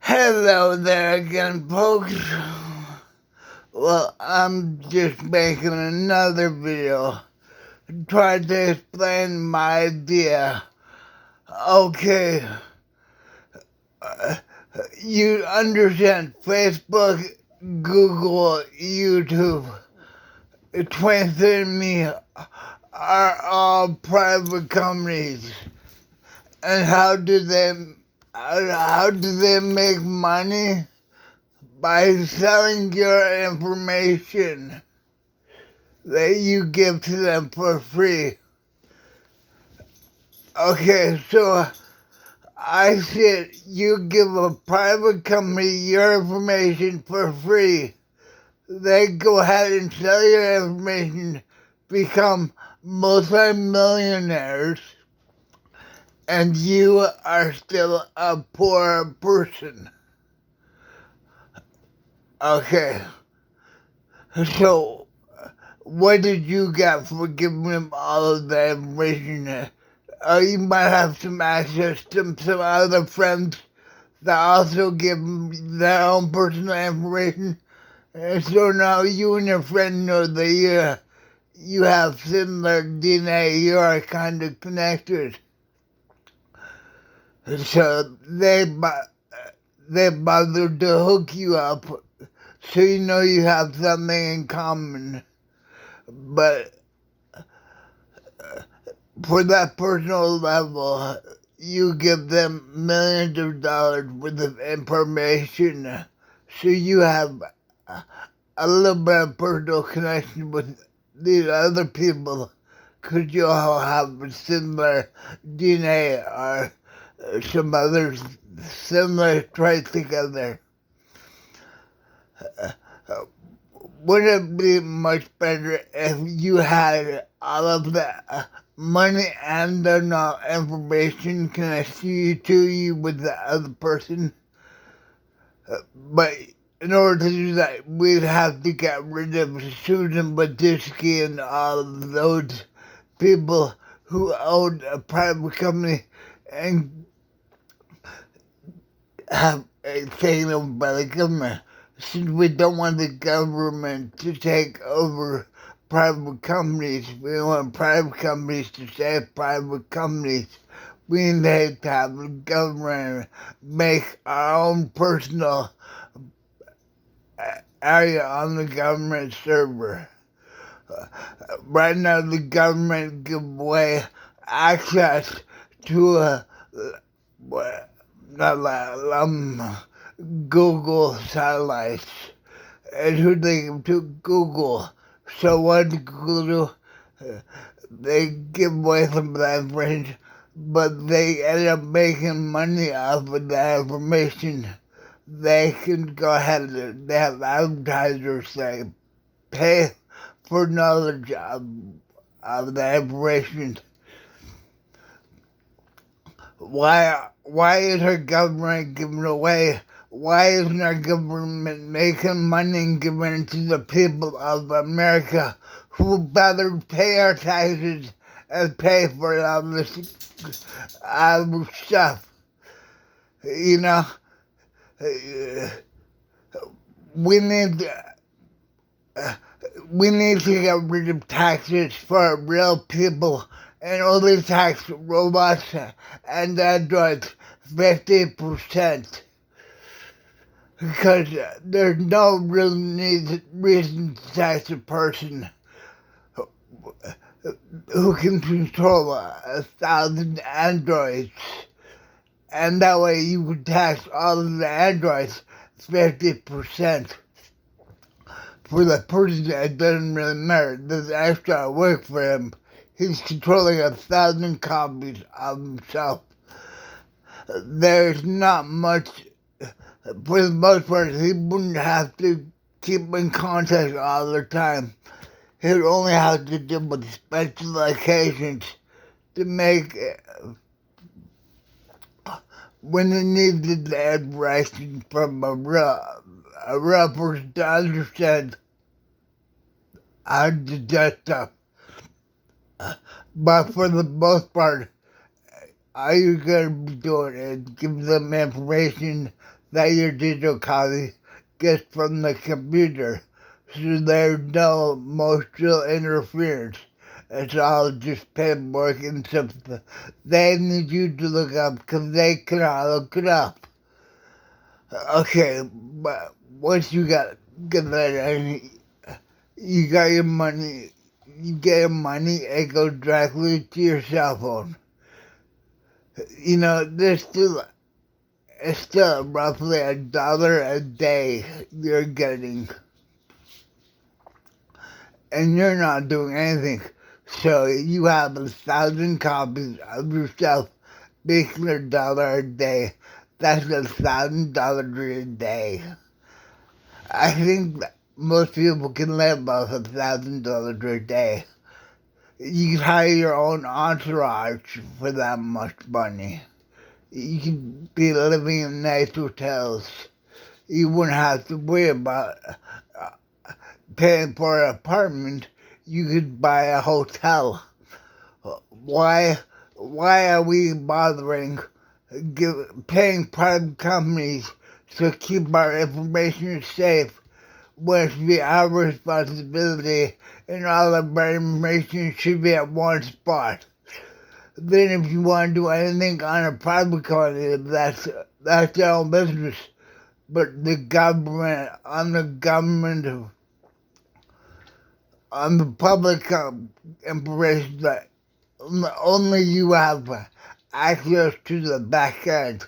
Hello there again, folks. Well, I'm just making another video trying to explain my idea. Okay, you understand Facebook, Google, YouTube, 23andMe are all private companies. And how do they make money? By selling your information that you give to them for free. Okay, so I said you give a private company your information for free. They go ahead and sell your information, become multi-millionaires, and you are still a poor person. Okay, so what did you get for giving them all of the information? You might have some access to some other friends that also give them their own personal information. And so now you and your friend know that you have similar DNA, you are kind of connected. So they bothered to hook you up so you know you have something in common. But for that personal level, you give them millions of dollars worth of information, so you have a little bit of personal connection with these other people, because you all have a similar DNA or some other similar traits together. Wouldn't it be much better if you had all of the money and the information connected to you with the other person? But in order to do that, we'd have to get rid of Susan Badisky and all of those people who own a private company and have it taken over by the government. Since we don't want the government to take over private companies, we want private companies to stay private companies. We need to have the government make our own personal area on the government server. Right now, the government gives away access to Google satellites, and who they give to Google. So what Google do? They give away some of that information, but they end up making money off of that information. They can go ahead and they have advertisers that pay for knowledge of the information. Why is our government giving away? Why isn't our government making money and giving it to the people of America who better pay our taxes and pay for all this stuff? You know, we need to get rid of taxes for real people and only tax robots and androids 50%. Because there's no real reason to tax a person who can control 1,000 androids. And that way you would tax all of the androids 50%. For the person, it doesn't really matter. There's extra work for him. He's controlling 1,000 copies of himself. There's not much. For the most part, he wouldn't have to keep in contact all the time. He would only have to deal with special occasions to make when he needed the information from a real person to understand how to do stuff. But for the most part, all you're going to be doing is give them information that your digital copy gets from the computer. So there's no emotional interference. It's all just paperwork and stuff that they need you to look up because they cannot look it up. Okay, but once you get that and you got your money, you get your money, it goes directly to your cell phone. You know, it's still roughly $1 a day you're getting. And you're not doing anything. So you have 1,000 copies of yourself making $1 a day. That's $1,000 a day. I think that most people can live off $1,000 a day. You can hire your own entourage for that much money. You can be living in nice hotels. You wouldn't have to worry about paying for an apartment. You could buy a hotel. Why are we bothering paying private companies to keep our information safe when it should be our responsibility and all of our information should be at one spot? Then if you want to do anything on a private company, that's their own business. But the government, on the public information that only you have access to the back end,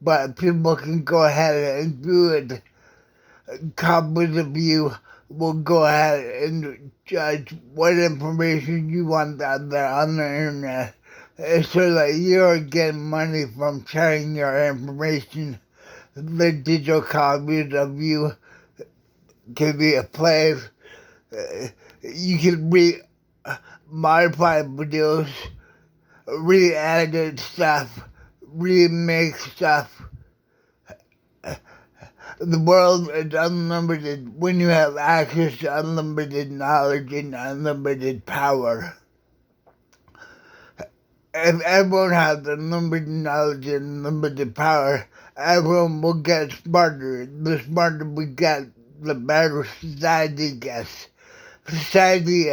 but people can go ahead and do it. Copies of you will go ahead and judge what information you want out there on the internet, so that you're getting money from sharing your information. The digital copies of you can be a place. You can modify videos, re-edit stuff, remake stuff. The world is unlimited when you have access to unlimited knowledge and unlimited power. If everyone has unlimited knowledge and unlimited power, everyone will get smarter. The smarter we get, the better society gets. Society,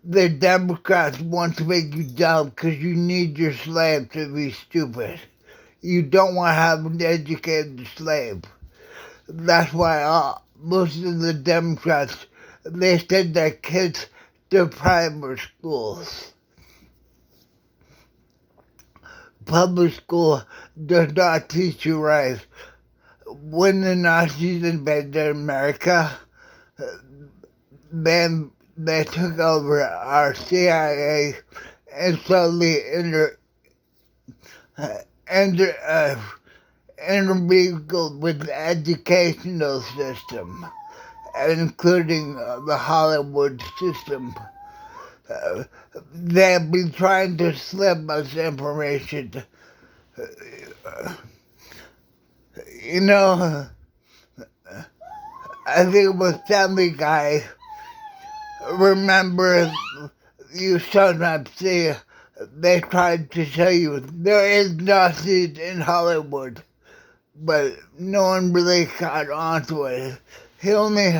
the Democrats want to make you dumb because you need your slave to be stupid. You don't want to have an educated slave. That's why most of the Democrats, they send their kids to private schools. Public school does not teach you right. When the Nazis invaded America, then they took over our CIA and slowly intermingled with the educational system, including the Hollywood system. They've been trying to slip us information. You know, I think it was Family Guy. Remember, you sometimes see they tried to tell you there is Nazis in Hollywood, but no one really caught on to it. He only,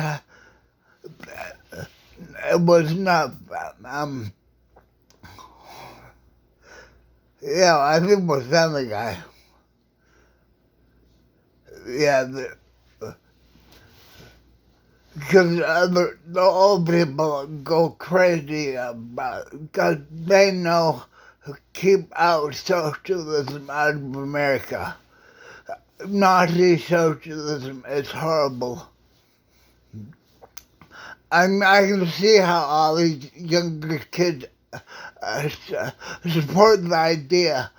it was not, yeah, I think it was Family Guy. Yeah, because the old people go crazy about it because they know keep out socialism out of America. Nazi socialism is horrible. I can see how all these younger kids support the idea.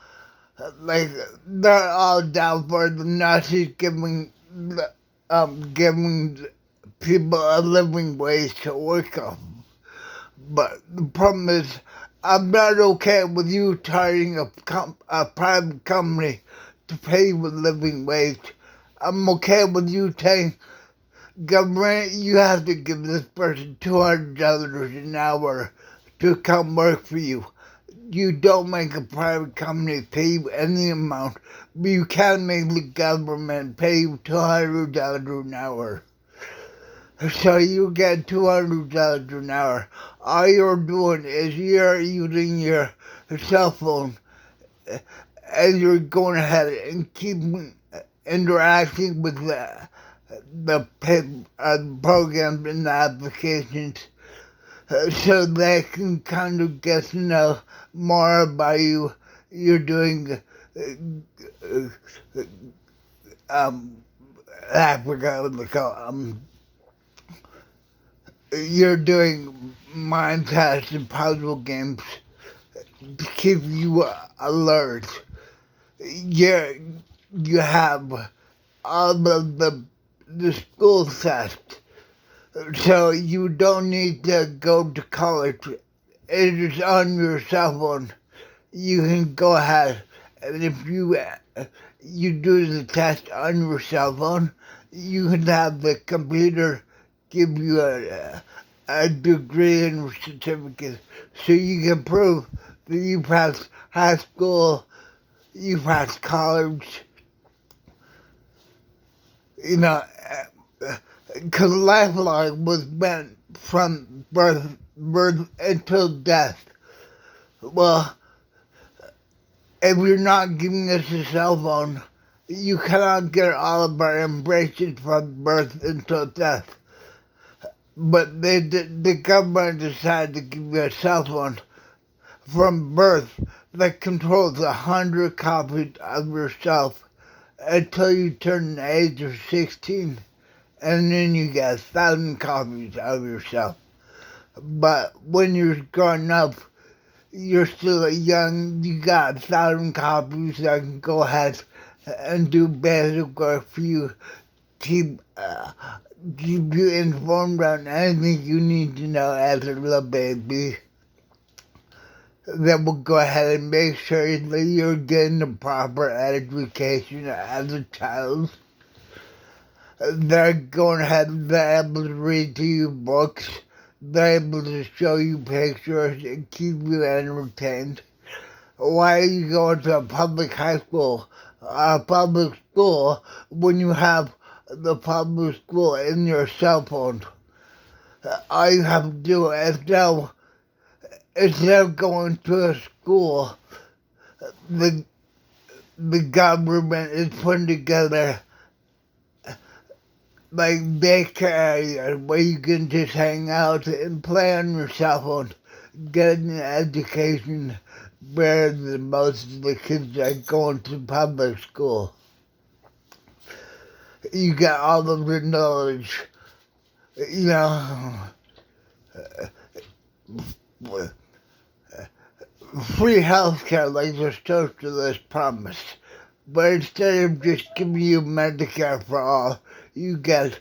Like, they're all down for the Nazis giving people a living wage to work on. But the problem is, I'm not okay with you starting a private company to pay you a living wage. I'm okay with you saying, government, you have to give this person $200 an hour to come work for you. you don't make a private company pay you any amount, but you can make the government pay you $200 an hour. So you get $200 an hour. All you're doing is you're using your cell phone and you're going ahead and keeping interacting with the programs and the applications so they can kind of get to know more about you. You're doing I forgot what they call you're doing mind tests and puzzle games to keep you alert. You have all of the school tests, so you don't need to go to college. It is on your cell phone. You can go ahead, and if you do the test on your cell phone, you can have the computer give you a degree and certificate, so you can prove that you passed high school, you passed college. You know, because lifelong was meant from birth until death. Well, if you're not giving us a cell phone, you cannot get all of our information from birth until death. But the government decided to give you a cell phone from birth that controls 100 copies of yourself until you turn the age of 16. And then you get 1,000 copies of yourself. But when you're growing up, you're still young, you got 1,000 copies that can go ahead and do basic work for you, keep you informed on anything you need to know as a little baby. That will go ahead and make sure that you're getting the proper education as a child. They're going ahead, they're able to read to you books, they're able to show you pictures and keep you entertained. Why are you going to a public high school, a public school, when you have the public school in your cell phone? All you have to do is know, instead of going to a school, the government is putting together like daycare areas where you can just hang out and play on your cell phone, get an education better than most of the kids that go into public school. You get all of the knowledge, you know, free healthcare like the socialist promised. But instead of just giving you Medicare for all, you get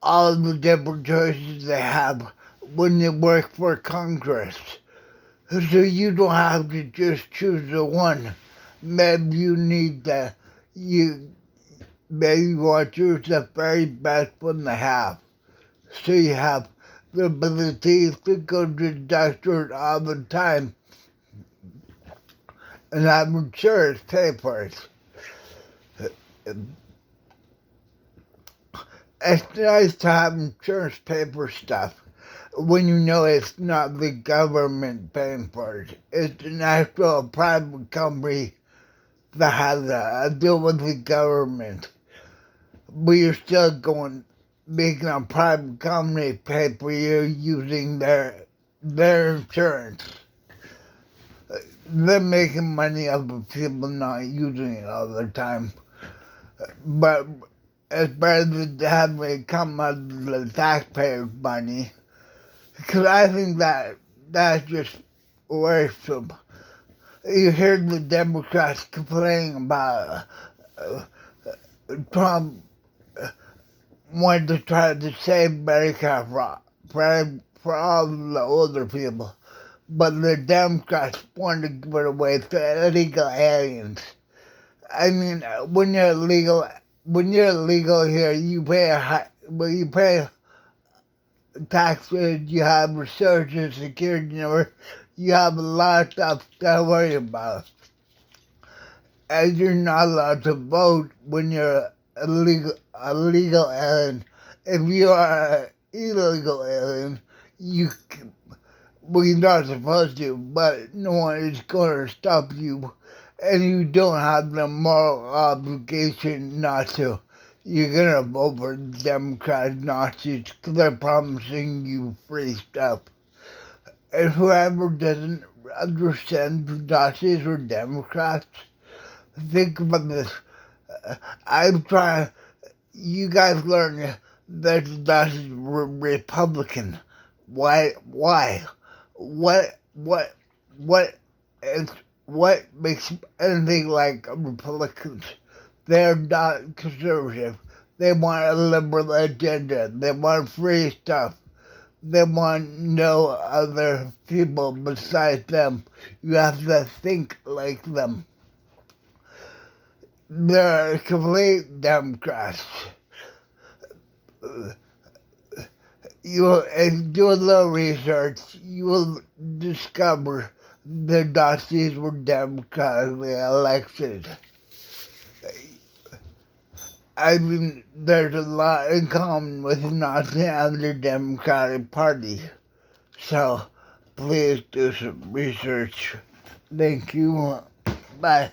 all of the different choices they have when you work for Congress. So you don't have to just choose the one. Maybe you need maybe you want to choose the very best one they have. So you have the ability to go to the doctor all the time and have insurance pay for it. It's nice to have insurance pay for stuff when you know it's not the government paying for it. It's an actual private company that has a deal with the government. But you're still making a private company pay for you using their insurance. They're making money off of people not using it all the time. But it's better than having it come out of the taxpayers' money. Because I think that's just worrisome. You hear the Democrats complaining about Trump wanted to try to save Medicare for all the older people. But the Democrats wanted to give it away to illegal aliens. I mean, when you're illegal here, you pay taxes, you have a social security number, you have a lot of stuff to worry about. And you're not allowed to vote when you're a legal alien. If you are an illegal alien, we're not supposed to, but no one is going to stop you, and you don't have the moral obligation not to. You're going to vote for Democrats, Nazis, because they're promising you free stuff. And whoever doesn't understand the Nazis or Democrats, think about this. I'm trying. You guys learn that the Nazis were Republican. Why? Why? What? What? What? Is what makes anything like Republicans? They're not conservative. They want a liberal agenda. They want free stuff. They want no other people besides them. You have to think like them. They're complete Democrats. If you do a little research, you will discover the Nazis were democratically elected. I mean, there's a lot in common with the Nazi and the Democratic Party. So, please do some research. Thank you. Bye.